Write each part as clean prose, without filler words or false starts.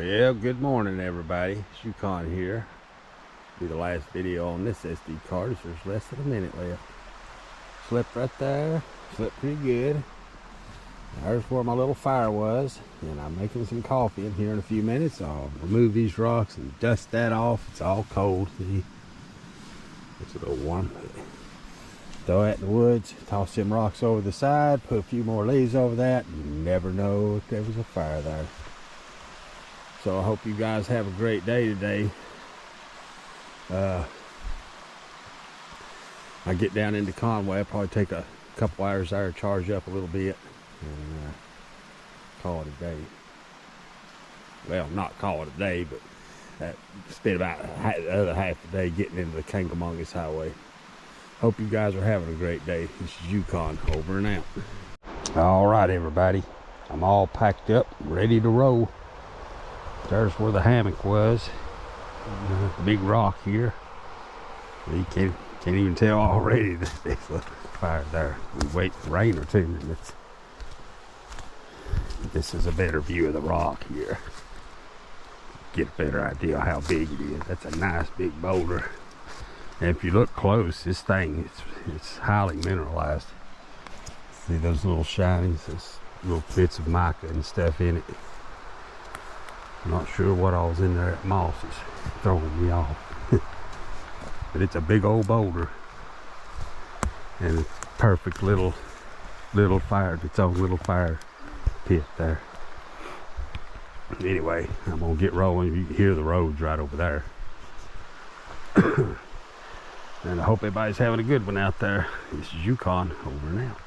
Well, good morning everybody. Yukon here. Be the last video on this SD card as there's less than a minute left. Slept right there, slept pretty good. There's where my little fire was, and I'm making some coffee in here in a few minutes. I'll remove these rocks and dust that off. It's all cold. See? It's a little warm. Throw that in the woods, toss them rocks over the side, put a few more leaves over that. You never know if there was a fire there. So I hope you guys have a great day today. I get down into Conway. I'll probably take a couple hours there, charge up a little bit, and call it a day. Well, not call it a day, but spend about the other half of the day getting into the Kangamongus Highway. Hope you guys are having a great day. This is Yukon, over and out. All right, everybody. I'm all packed up, ready to roll. There's where the hammock was. Big rock here. You can't even tell already that there's a fire there. We wait for rain or 2 minutes. This is a better view of the rock here. Get a better idea how big it is. That's a nice big boulder. And if you look close, this thing, it's highly mineralized. See those little shinings, those little bits of mica and stuff in it. I'm not sure what all's in there. That moss is throwing me off. But it's a big old boulder. And it's perfect little fire, its own little fire pit there. Anyway, I'm gonna get rolling. You can hear the roads right over there. And I hope everybody's having a good one out there. This is Yukon, over and out.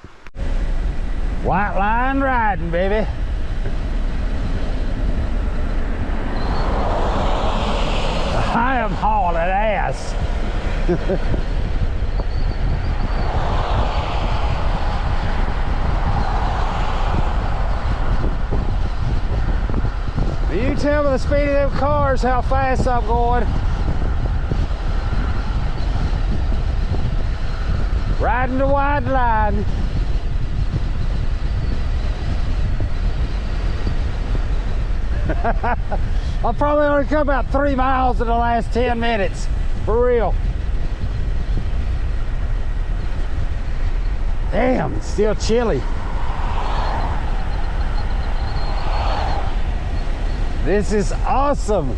White line riding, baby. I am hauling ass. You tell me the speed of them cars, how fast I'm going. Riding the wide line. I've probably only come about 3 miles in the last 10 minutes. For real. Damn, it's still chilly. This is awesome.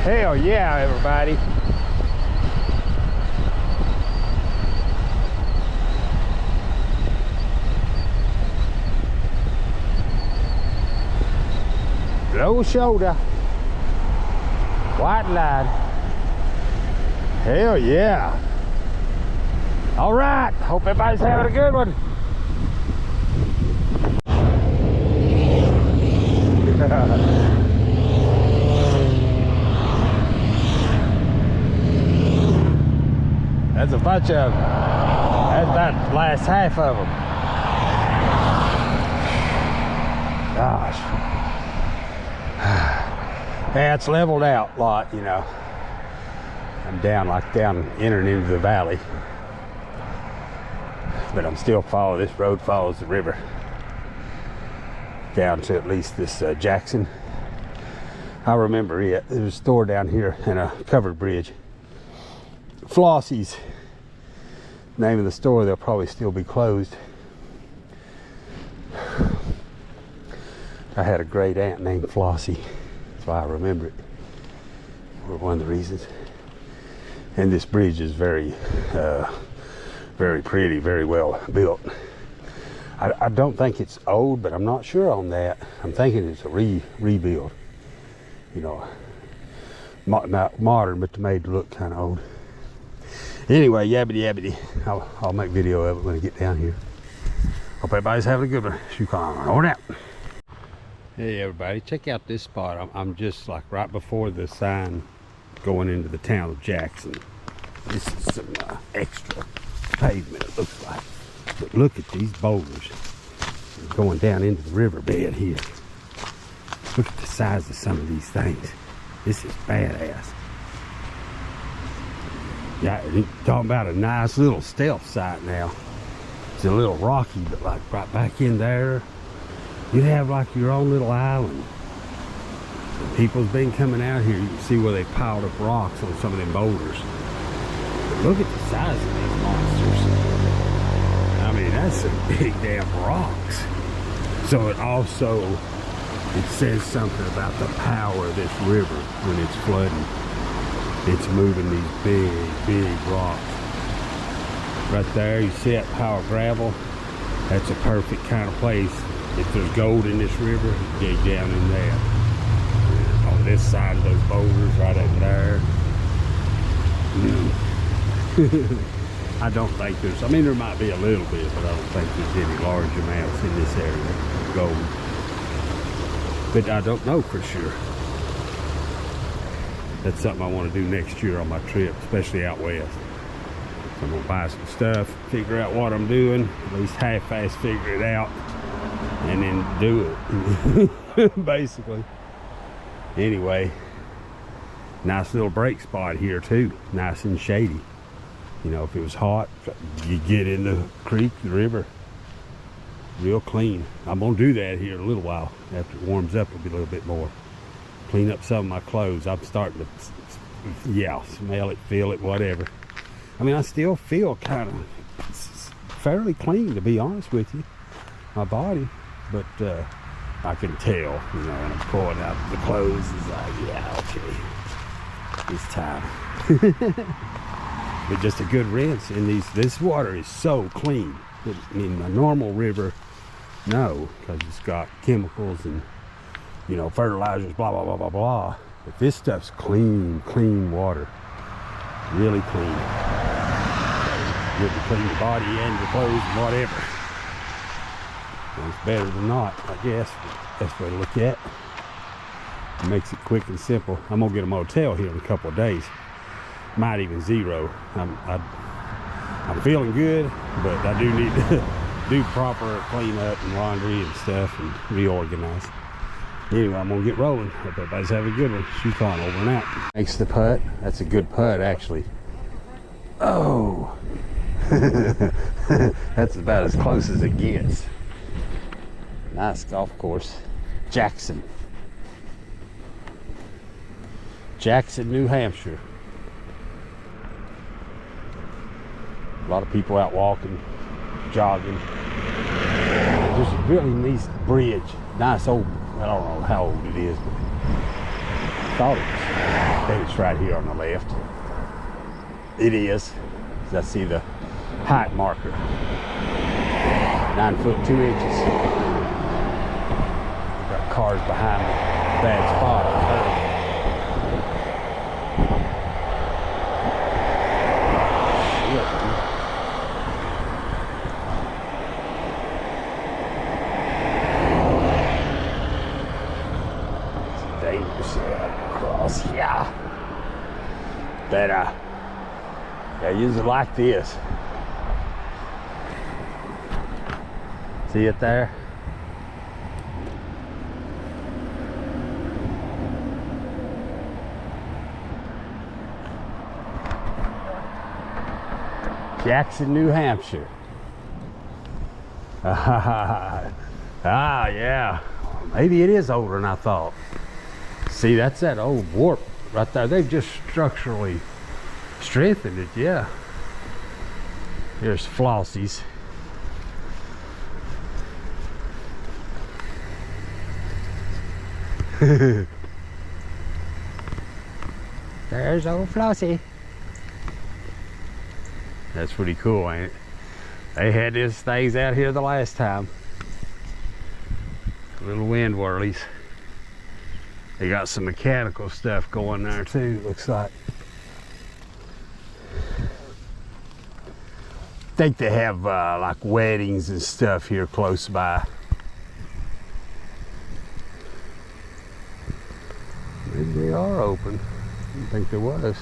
Hell yeah, everybody. Low shoulder. White line. Hell yeah. All right, hope everybody's having a good one. That's a bunch of them. That's about the last half of them. Gosh. Yeah, it's leveled out a lot, you know. I'm down entering into the valley. But I'm still following, this road follows the river. Down to at least this Jackson. I remember it. There was a store down here and a covered bridge. Flossie's, name of the store. They'll probably still be closed. I had a great aunt named Flossie. That's why I remember it. For one of the reasons. And this bridge is very pretty, very well built. I don't think it's old, but I'm not sure on that. I'm thinking it's a rebuild. You know, not modern, but made to look kind of old. Anyway, yabbity yabbity. I'll make video of it when I get down here. Hope everybody's having a good one. Yukon, on out. Hey everybody, check out this spot. I'm just like right before the sign going into the town of Jackson. This is some extra pavement, it looks like. But look at these boulders going down into the riverbed here. Look at the size of some of these things. This is badass. Yeah, you're talking about a nice little stealth site now. It's a little rocky, but like right back in there, you have like your own little island. People's been coming out here. You can see where they piled up rocks on some of them boulders. But look at the size of these monsters. I mean, that's some big damn rocks. So it says something about the power of this river when it's flooding. It's moving these big rocks. Right there, you see that pile of gravel? That's a perfect kind of place. If there's gold in this river, dig down in there. And on this side of those boulders, right over there. I don't think there's, I mean, there might be a little bit, but I don't think there's any large amounts in this area of gold. But I don't know for sure. That's something I want to do next year on my trip, especially out west. So I'm gonna buy some stuff, figure out what I'm doing, at least half-ass figure it out, and then do it, basically. Anyway, nice little break spot here too, nice and shady. You know, if it was hot, you get in the creek, the river, real clean. I'm gonna do that here in a little while. After it warms up, it'll be a little bit more. Clean up some of my clothes. I'm starting to, yeah, smell it, feel it, whatever. I mean, I still feel kind of fairly clean, to be honest with you, my body. But I can tell, you know, when I'm pulling out the clothes, it's like, yeah, okay, it's time. But just a good rinse. And this water is so clean. In a normal river, no, because it's got chemicals and, you know, fertilizers, blah, blah, blah, blah, blah. But this stuff's clean water. Really clean. Good to clean your body and your clothes and whatever. And it's better than not, I guess. That's the way to look at it. It makes it quick and simple. I'm gonna get a motel here in a couple of days. Might even zero. I'm feeling good, but I do need to do proper cleanup and laundry and stuff and reorganize. Anyway, I'm gonna get rolling. Hope everybody's having a good one. Shoot on, over and out. Makes the putt. That's a good putt, actually. Oh, that's about as close as it gets. Nice golf course. Jackson, New Hampshire. A lot of people out walking, jogging. There's a really nice bridge. Nice old, I don't know how old it is, but I think it's right here on the left. It is. I see the height marker. 9 foot 2 inches. Got cars behind me. Bad spot. Yeah, but I usually like this. See it there? Jackson, New Hampshire. Yeah, maybe it is older than I thought. See, that's that old warp right there. They've just structurally strengthened it, yeah. Here's Flossie's. There's old Flossie. That's pretty cool, ain't it? They had these things out here the last time. Little wind whirlies. They got some mechanical stuff going there too, looks like. I think they have like weddings and stuff here close by. Maybe they are open. I didn't think there was.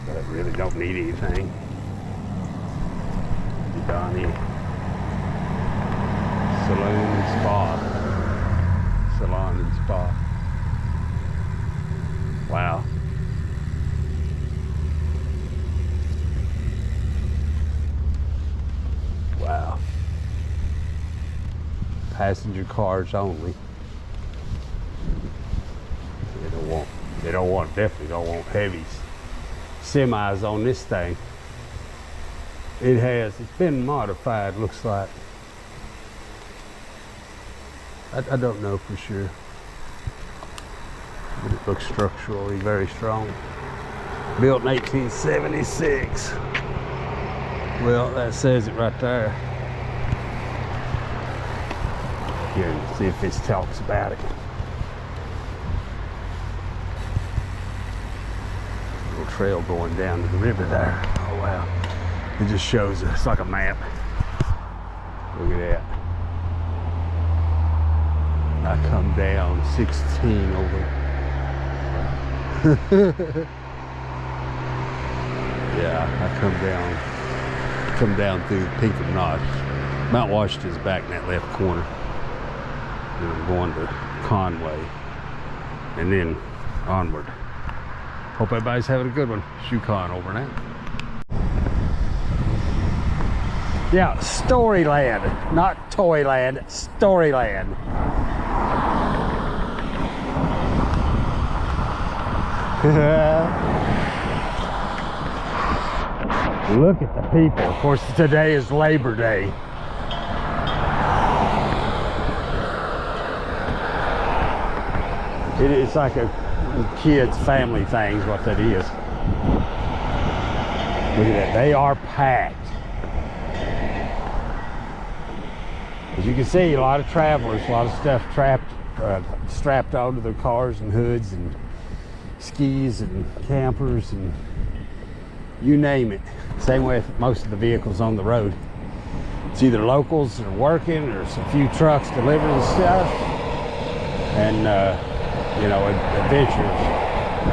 But I really don't need anything. Donnie Saloon and Spa. Salon and Spa. Wow. passenger cars only. They definitely don't want heavy semis on this thing. It's been modified, looks like. I don't know for sure, but it looks structurally very strong. Built in 1876. Well, that says it right there. Here, see if this talks about it. Little trail going down to the river there. Oh wow. It just shows us, it's like a map. Look at that. I come down 16 over. Yeah, I come down through the peak of Notch. Mount Washington's back in that left corner. And I'm going to Conway and then onward. Hope everybody's having a good one. Shoecon over now. Yeah, Storyland, not Toyland, Storyland. Look at the people. Of course, today is Labor Day. It's like a kids' family thing is what that is. Look at that. They are packed. As you can see, a lot of travelers, a lot of stuff strapped onto their cars and hoods and skis and campers and you name it. Same way with most of the vehicles on the road. It's either locals that are working or it's a few trucks delivering stuff and you know, adventures.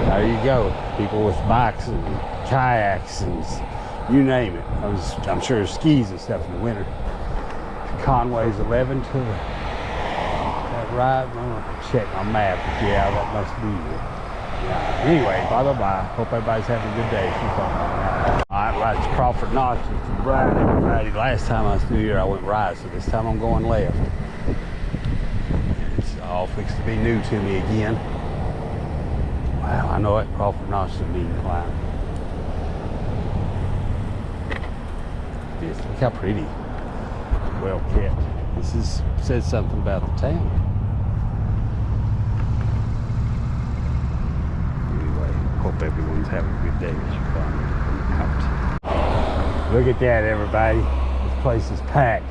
There you go. People with bikes and kayaks and you name it. I'm sure skis and stuff in the winter. Conway's 11 to that right. I'm gonna check my map. Yeah, that must be it. Yeah. Anyway, bye. Hope everybody's having a good day. Alright, right to Crawford Notch. It's right, everybody. Last time I was through here, I went right, so this time I'm going left. It's all fixed to be new to me again. Wow, I know it. Crawford Notch is a mean climb. Look how pretty. Well kept. This says something about the town. Anyway, hope everyone's having a good day as you're out. Look at that, everybody. This place is packed.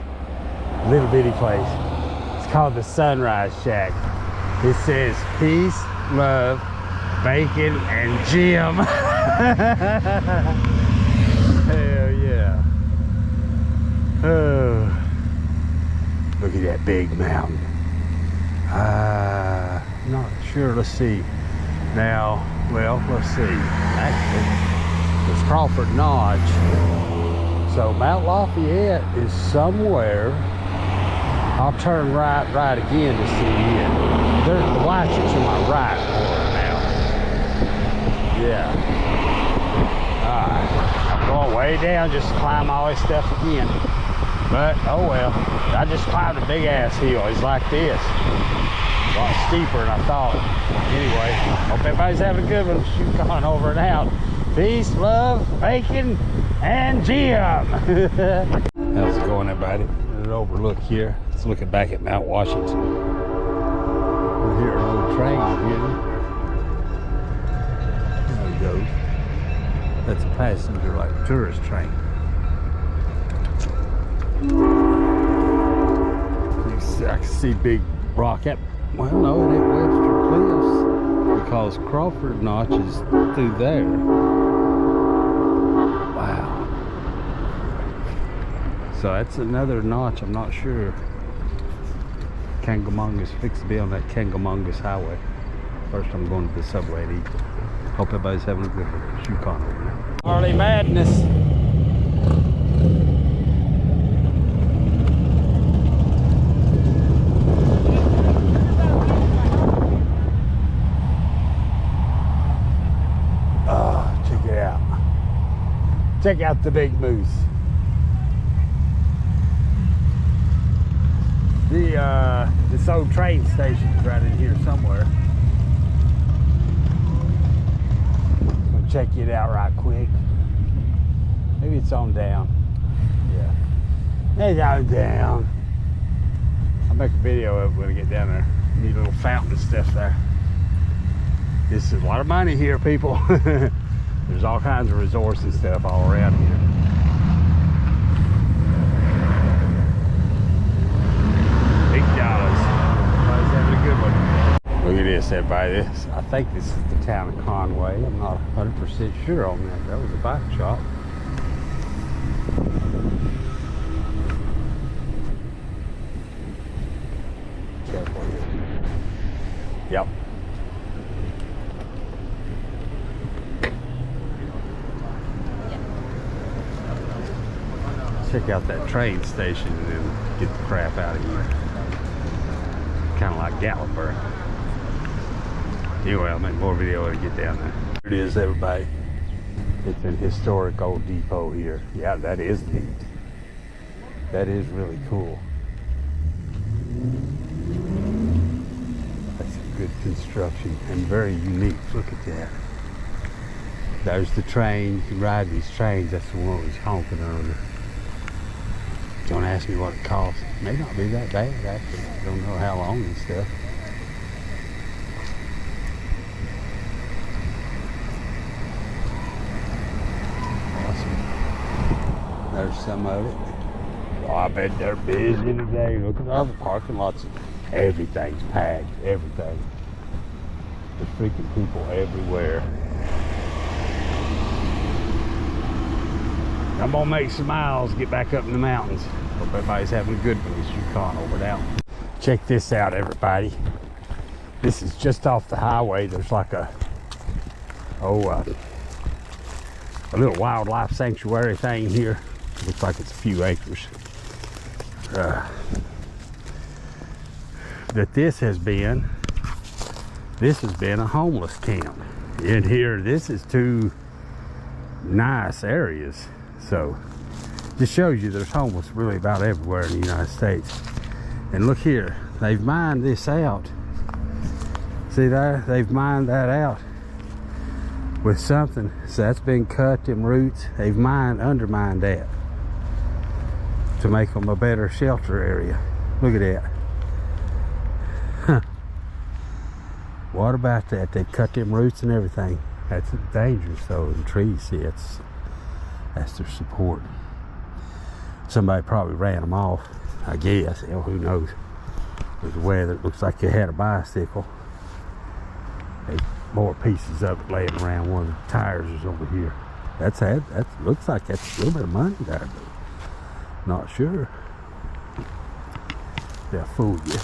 Little bitty place. It's called the Sunrise Shack. It says peace, love, bacon, and Jim. Hell yeah. Oh. Look at that big mountain. Not sure. Let's see. Now, well, let's see. Actually, there's Crawford Notch. So Mount Lafayette is somewhere. I'll turn right again to see it. There's the Watchets to my right now. Yeah. Alright. I'm going way down just to climb all this stuff again. But, oh well, I just climbed a big ass hill. It's like this. A lot steeper than I thought. Anyway, hope everybody's having a good one. Shoot on over and out. Peace, love, bacon, and Jim. How's it going, everybody? An overlook here. Let's look back at Mount Washington. We're here on the train here. There he goes. That's a passenger, like a tourist train. I can see big rock at, well no, it ain't Webster Cliffs because Crawford Notch is through there. Wow. So that's another notch, I'm not sure. Kangamongus, fixed to be on that Kangamongus highway. First I'm going to the subway to eat. Hope everybody's having a good one. Shoecon over there. Harley Madness. Check out the big moose. This old train station is right in here somewhere. I'll check it out right quick. Maybe it's on down. Yeah. It's on down. I'll make a video of it when I get down there. Need a little fountain and stuff there. This is a lot of money here, people. There's all kinds of resorts and stuff all around here. Big dollars. Everybody's having a good one. Look at this, everybody. I think this is the town of Conway. I'm not 100% sure on that. That was a bike shop. Yep. Check out that train station and then get the crap out of here. Kind of like Galluper. Anyway, I'll make more video when I get down there. Here it is, everybody. It's an historic old depot here. Yeah, that is neat. That is really cool. That's a good construction and very unique. Look at that. There's the train. You can ride these trains. That's the one that was honking earlier. Don't ask me what it costs. It may not be that bad, actually. I don't know how long and stuff. Awesome. There's some of it. Oh, I bet they're busy today. Look at all the parking lots. Everything's packed. Everything. There's freaking people everywhere. I'm gonna make some miles, get back up in the mountains. Hope everybody's having a good one. It's Yukon over now. Check this out, everybody. This is just off the highway. There's like a little wildlife sanctuary thing here. Looks like it's a few acres. That this has been a homeless camp. In here, this is two nice areas. So just shows you there's homeless really about everywhere in the United States. And look here, they've mined this out. See there, they've mined that out with something. So that's been cut, them roots. They've undermined that to make them a better shelter area. Look at that. Huh. What about that? They've cut them roots and everything. That's dangerous though, in trees. See, that's their support. Somebody probably ran them off, I guess. Hell, who knows? With the weather, it looks like they had a bicycle. There's more pieces of it laying around. One of the tires is over here. That looks like that's a little bit of money there, but not sure. They'll fool you.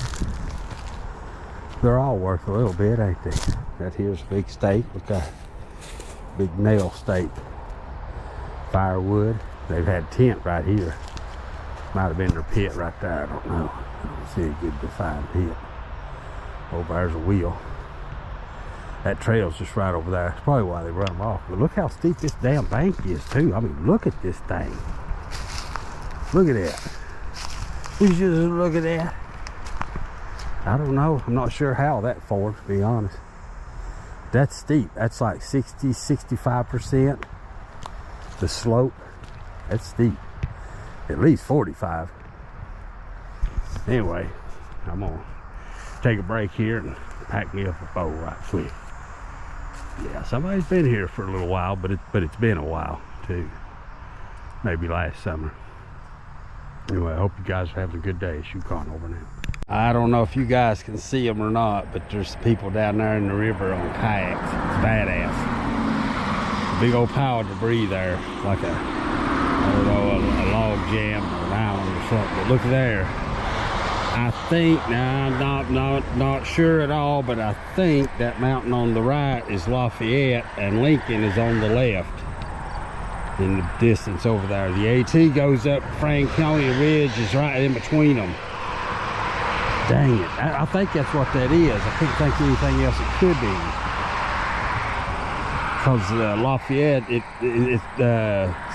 They're all worth a little bit, ain't they? That here's a big stake. Look at big nail stake. Firewood. They've had tent right here. Might have been their pit right there. I don't know. I don't see a good defined pit. Over there's a wheel. That trail's just right over there. That's probably why they run them off. But look how steep this damn bank is too. I mean, look at this thing. Look at that. You just look at that. I don't know. I'm not sure how that formed, to be honest. That's steep. That's like 60, 65%. The slope, that's steep. At least 45. Anyway, I'm gonna take a break here and pack me up a bowl right quick. Yeah, somebody's been here for a little while, but it's been a while too. Maybe last summer. Anyway, I hope you guys are having a good day. It's Yukon over now. I don't know if you guys can see them or not, but there's people down there in the river on kayaks. It's badass. Big old pile of debris there, like a log jam or an island or something. But look there. I think, now I'm not sure at all, but I think that mountain on the right is Lafayette and Lincoln is on the left in the distance over there. The AT goes up Franconia Ridge is right in between them. Dang it. I think that's what that is. I couldn't think of anything else it could be. Because Lafayette,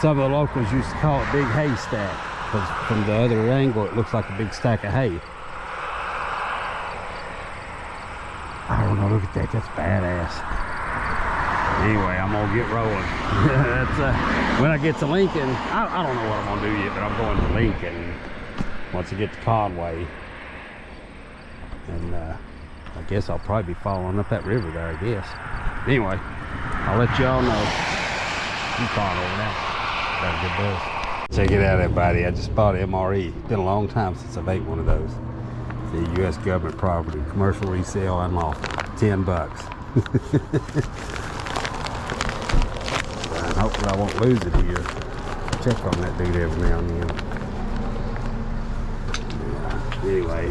some of the locals used to call it Big Haystack, because from the other angle it looks like a big stack of hay. at that, that's badass. Anyway, I'm gonna get rolling. That's when I get to Lincoln, I don't know what I'm gonna do yet, but I'm going to Lincoln once I get to Conway. And I guess I'll probably be following up that river there, I guess. Anyway, I'll let y'all know. Keep on over now. Got a good buzz. Check it out, everybody. I just bought an MRE. It's been a long time since I've ate one of those. The U.S. government property, commercial resale unlawful, $10. And hopefully I won't lose it here. Check on that dude every now and then. Yeah. Anyway,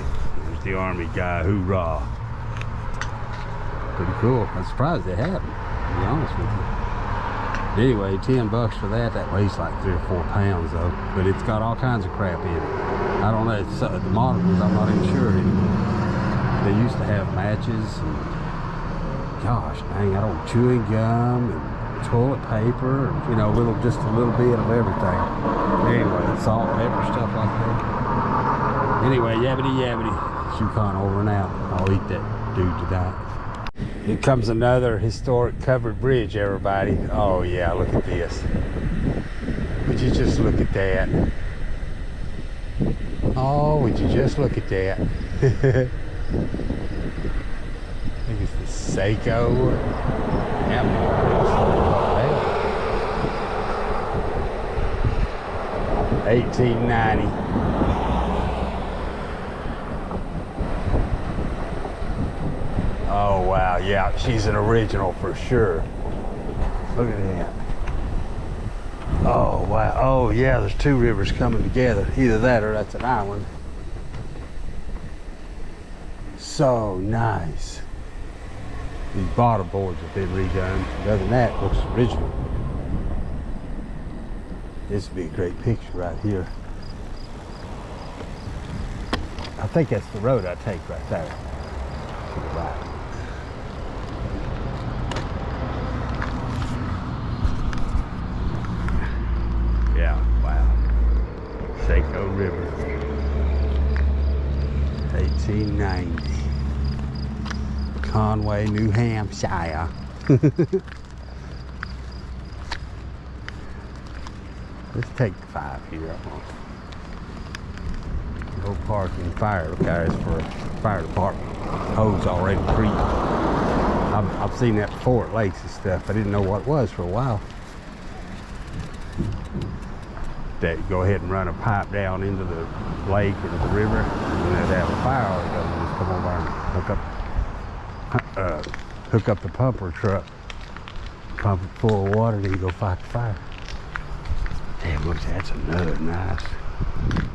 there's the Army guy. Hoorah! Pretty cool. I'm surprised it happened, to be honest with you. Anyway, $10 for that. That weighs like 3 or 4 pounds though, but it's got all kinds of crap in it. I don't know, it's, the modern ones I'm not even sure anymore. They used to have matches and, gosh dang, I don't, chewing gum and toilet paper, and, you know, just a little bit of everything. Anyway, salt, pepper, stuff like that. Anyway, yabbity yabbity, Yukon over and out. I'll eat that dude tonight. Here comes another historic covered bridge, everybody. Oh yeah, look at this. Would you just look at that? Oh, would you just look at that? I think it's the Seiko. Yeah, 1890. Oh wow, yeah, she's an original for sure. Look at that. Oh wow, oh yeah, there's 2 rivers coming together. Either that or that's an island. So nice. These bottom boards have been redone. Other than that, it looks original. This would be a great picture right here. I think that's the road I take right there. To the right. Yeah, wow. Seiko River. 1890. Conway, New Hampshire. Let's take the 5 here. No parking, fire cars for fire department. Hose already pre. I've seen that before at lakes and stuff. I didn't know what it was for a while. That you go ahead and run a pipe down into the lake or the river, and they'd have a fire. They'll just come over and hook up the pumper truck, pump it full of water, then you go fight the fire. Damn, look, that's another nice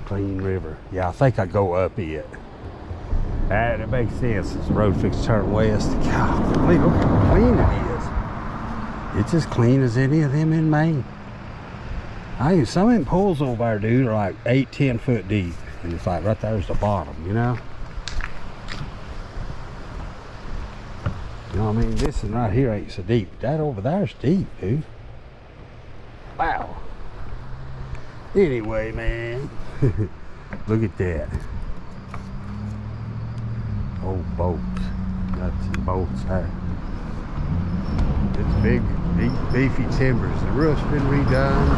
clean river. Yeah, I think I go up it. That makes sense. Since the road fixed to turn west. God, look how clean it is. It's as clean as any of them in Maine. Some of them pools over there, dude, are like 8-10 foot deep, and it's like right there's the bottom, you know. You know what I mean? This one right here ain't so deep. That over there's deep, dude. Wow. Anyway, man, look at that. Old boats, nuts and bolts there. It's big, beefy timbers. The roof's been redone.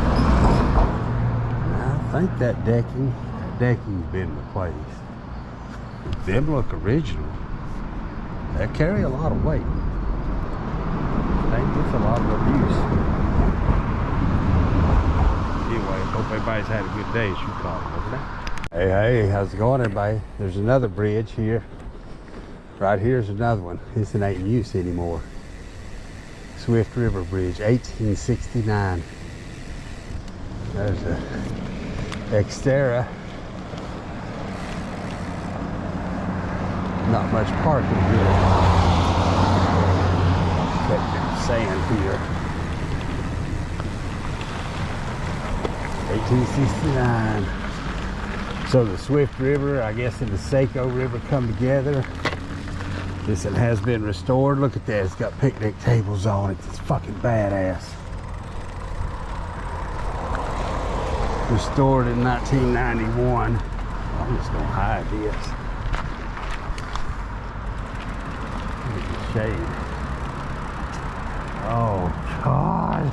I think that decking's been replaced. Them look original. They carry a lot of weight. They get a lot of abuse. Anyway, hope everybody's had a good day. Shoot call over there. Hey, how's it going, everybody? There's another bridge here. Right here's another one. This ain't in use anymore. Swift River Bridge, 1869. There's a Xterra. Not much parking here. That sand here. 1869. So the Swift River, I guess, and the Seiko River come together. This one has been restored. Look at that. It's got picnic tables on it. It's fucking badass. Restored in 1991. I'm just gonna hide this. shade. Oh God.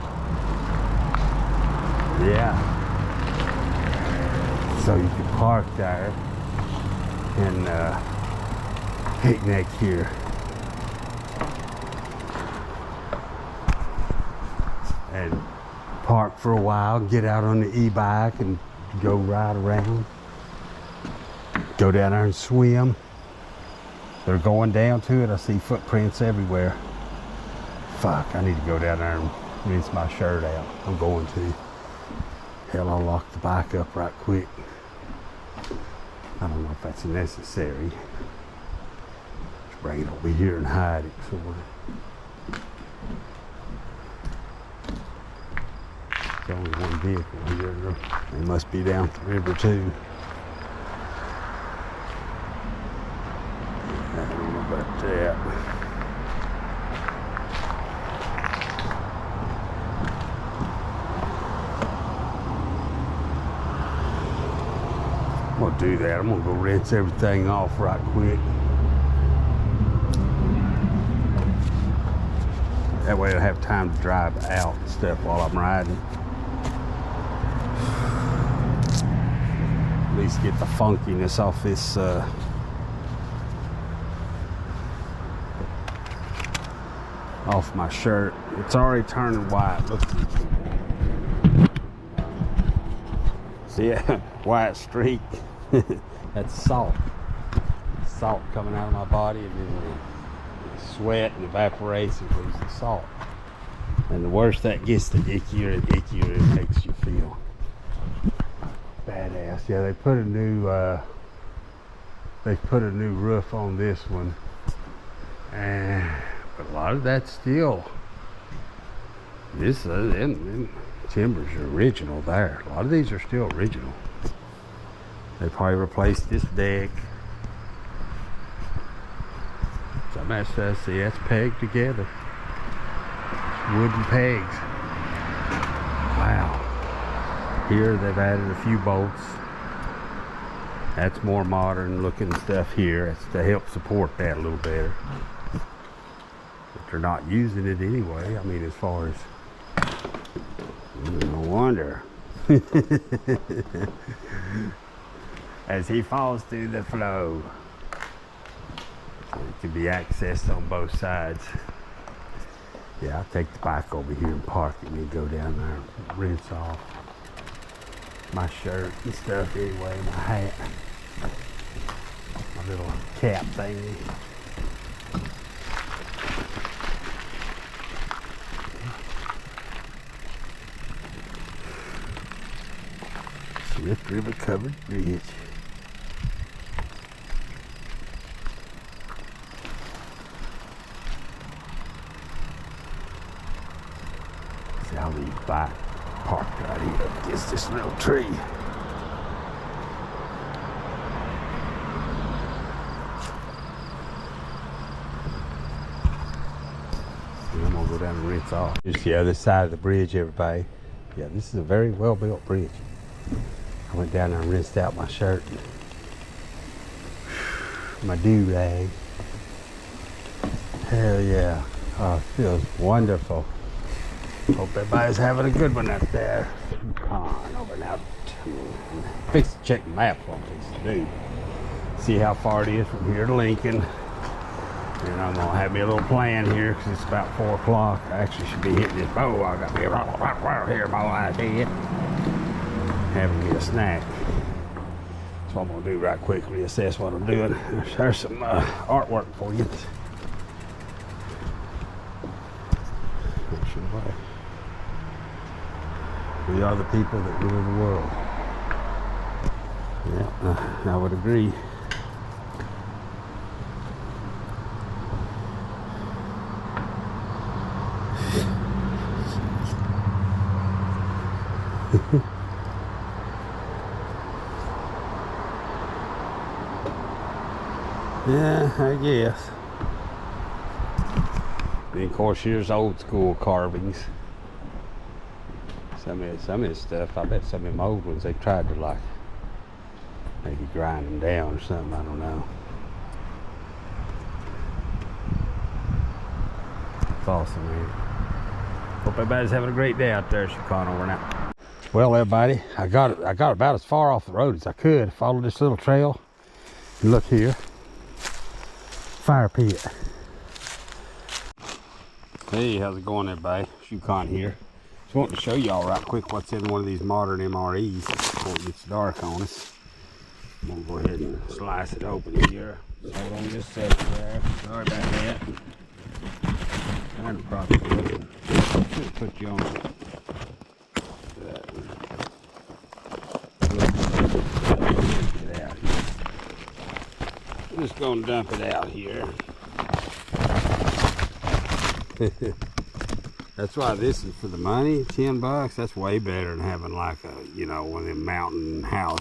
Yeah. So you can park there and picnic here. And park for a while, get out on the e-bike and go ride around. Go down there and swim. They're going down to it. I see footprints everywhere. Fuck, I need to go down there and rinse my shirt out. I'm going to. Hell, I'll lock the bike up right quick. I don't know if that's necessary. Just bring it over here and hide it somewhere. There's only one vehicle here. They must be down the river too. I don't know about that. I'm gonna do that. I'm gonna go rinse everything off right quick. That way I'll have time to drive out and stuff while I'm riding. At least get the funkiness off this off my shirt. It's already turning white. Look. See that white streak? That's salt. Salt coming out of my body, and then the sweat and evaporates and leaves the salt. And the worse that gets, the ickier and ickier it makes you feel. Badass. Yeah, they put a new roof on this one, but a lot of that's still them timbers are original there. A lot of these are still original. They probably replaced this deck. Some of that stuff, see, that's pegged together. It's wooden pegs. Wow. Here they've added a few bolts. That's more modern looking stuff here. It's to help support that a little better. But they're not using it anyway. I mean, as far as, no wonder. As he falls through the flow. So it can be accessed on both sides. Yeah, I'll take the bike over here and park it and then go down there and rinse off my shirt and stuff anyway, my hat, my little cap thingy. Swift River Covered Bridge. See, I'll leave the bike parked right here against this little tree. And I'm gonna go down and rinse off. Here's the other side of the bridge, everybody. Yeah, this is a very well built bridge. I went down there and rinsed out my shirt, my do-rag. Hell yeah. Oh, it feels wonderful. Hope everybody's having a good one out there. Over now. Fix to check the map on this dude. See how far it is from here to Lincoln. And I'm gonna have me a little plan here because it's about 4 o'clock. I actually should be hitting this bow. I got me right here, my idea. Having me a snack. So I'm gonna do right quick, reassess what I'm doing. There's some artwork for you. We are the people that rule the world. Yeah, I would agree. Yeah, I guess. And of course, here's old school carvings. Some of this stuff, I bet some of them old ones, they tried to like maybe grind them down or something, I don't know. That's awesome, man. Hope everybody's having a great day out there. Yukon over now. Well, everybody, I got about as far off the road as I could. Follow this little trail. And look here. Fire pit. Hey, how's it going, everybody? Yukon here. Just wanting to show y'all right quick what's in one of these modern MREs before it gets dark on us. I'm gonna go ahead and slice it open here. Hold on just a second there. Sorry about that. Trying to probably should put you on that. Get out here. I'm just gonna dump it out here. That's why this is for the money, $10. That's way better than having like a, you know, one of them mountain house,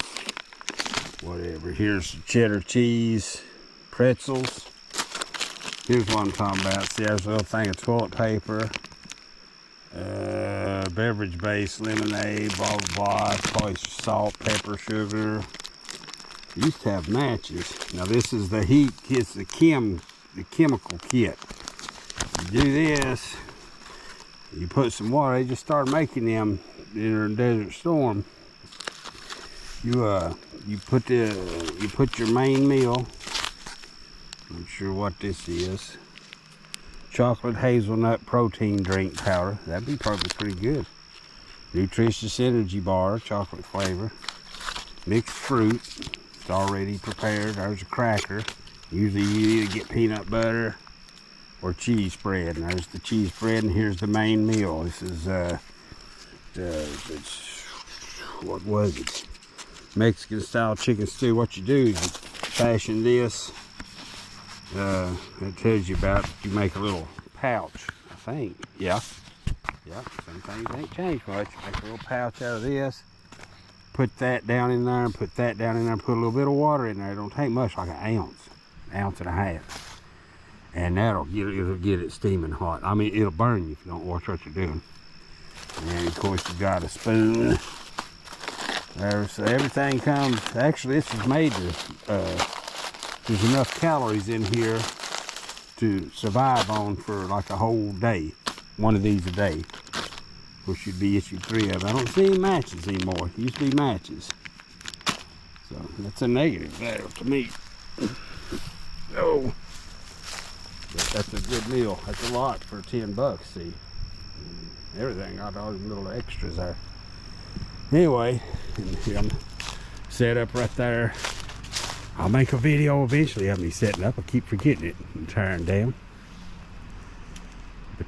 whatever. Here's some cheddar cheese, pretzels. Here's what I'm talking about. See, there's a little thing of toilet paper, beverage base, lemonade, blah, blah, blah. Probably salt, pepper, sugar. Used to have matches. Now this is the heat, it's the chemical kit. You do this, you put some water. They just started making them in Desert Storm. You put your main meal. Not sure what this is. Chocolate hazelnut protein drink powder. That'd be probably pretty good. Nutritious energy bar, chocolate flavor. Mixed fruit. It's already prepared. There's a cracker. Usually you either get peanut butter or cheese spread. And there's the cheese spread, and here's the main meal. This is what was it? Mexican style chicken stew. What you do is you fashion this. It tells you about, you make a little pouch, I think. Yeah, some things ain't changed much. Make a little pouch out of this. Put that down in there and put that down in there and put a little bit of water in there. It don't take much, like an ounce and a half. And it'll get it steaming hot. I mean, it'll burn you if you don't watch what you're doing. And then, of course, you got a spoon. There's everything comes. Actually, this is made to. There's enough calories in here to survive on for like a whole day. One of these a day. Which should be issued 3 of them. I don't see any matches anymore. It used to be matches. So that's a negative there to me. Oh. But that's a good meal. That's a lot for $10, see. Everything got all these little extras there. Anyway, I'm set up right there. I'll make a video eventually of me setting up. I keep forgetting it and tearing down. But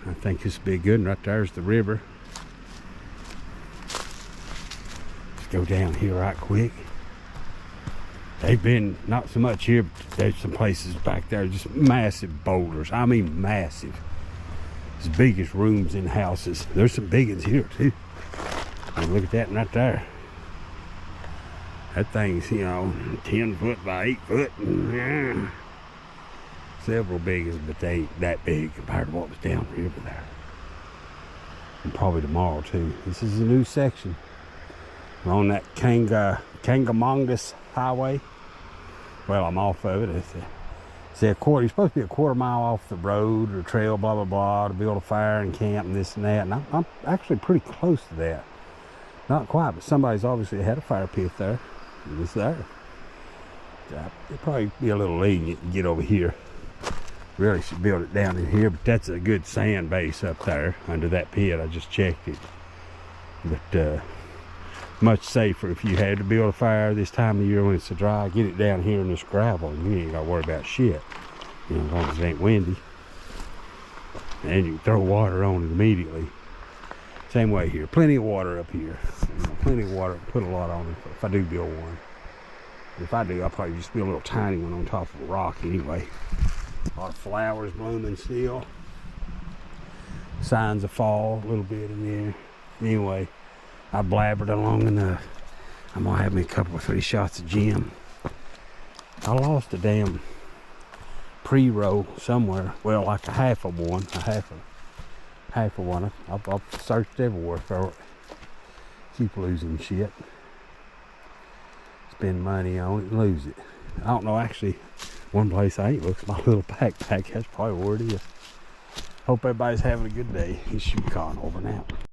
I think this will be good. And right there's the river. Let's go down here right quick. They've been, not so much here, but there's some places back there, just massive boulders. I mean massive. As big as rooms in houses. There's some big ones here too. And look at that one right there. That thing's, you know, 10 foot by 8 foot. Yeah. Several big ones, but they ain't that big compared to what was down the river there. And probably tomorrow too. This is a new section. We're on that Kangamongus Highway. Well, I'm off of it. It's you're supposed to be a quarter mile off the road or trail, blah, blah, blah, to build a fire and camp and this and that. And I'm actually pretty close to that. Not quite, but somebody's obviously had a fire pit there. And it's there. It'd probably be a little lenient and get over here. Really should build it down in here, but that's a good sand base up there under that pit. I just checked it. But much safer if you had to build a fire this time of year when it's so dry. Get it down here in this gravel and you ain't got to worry about shit. You know, as long as it ain't windy. And you can throw water on it immediately. Same way here. Plenty of water up here. You know, plenty of water. Put a lot on it if I do build one. If I do, I'll probably just build a little tiny one on top of a rock anyway. A lot of flowers blooming still. Signs of fall a little bit in there. Anyway, I blabbered along enough. I'm gonna have me a couple or 3 shots of gin. I lost a damn pre-roll somewhere. Well, like a half of one. Half of one. I've searched everywhere for it. Keep losing shit. Spend money on it and lose it. I don't know, actually, one place I ain't looked, my little backpack. That's probably where it is. Hope everybody's having a good day. It's Yukon over and out.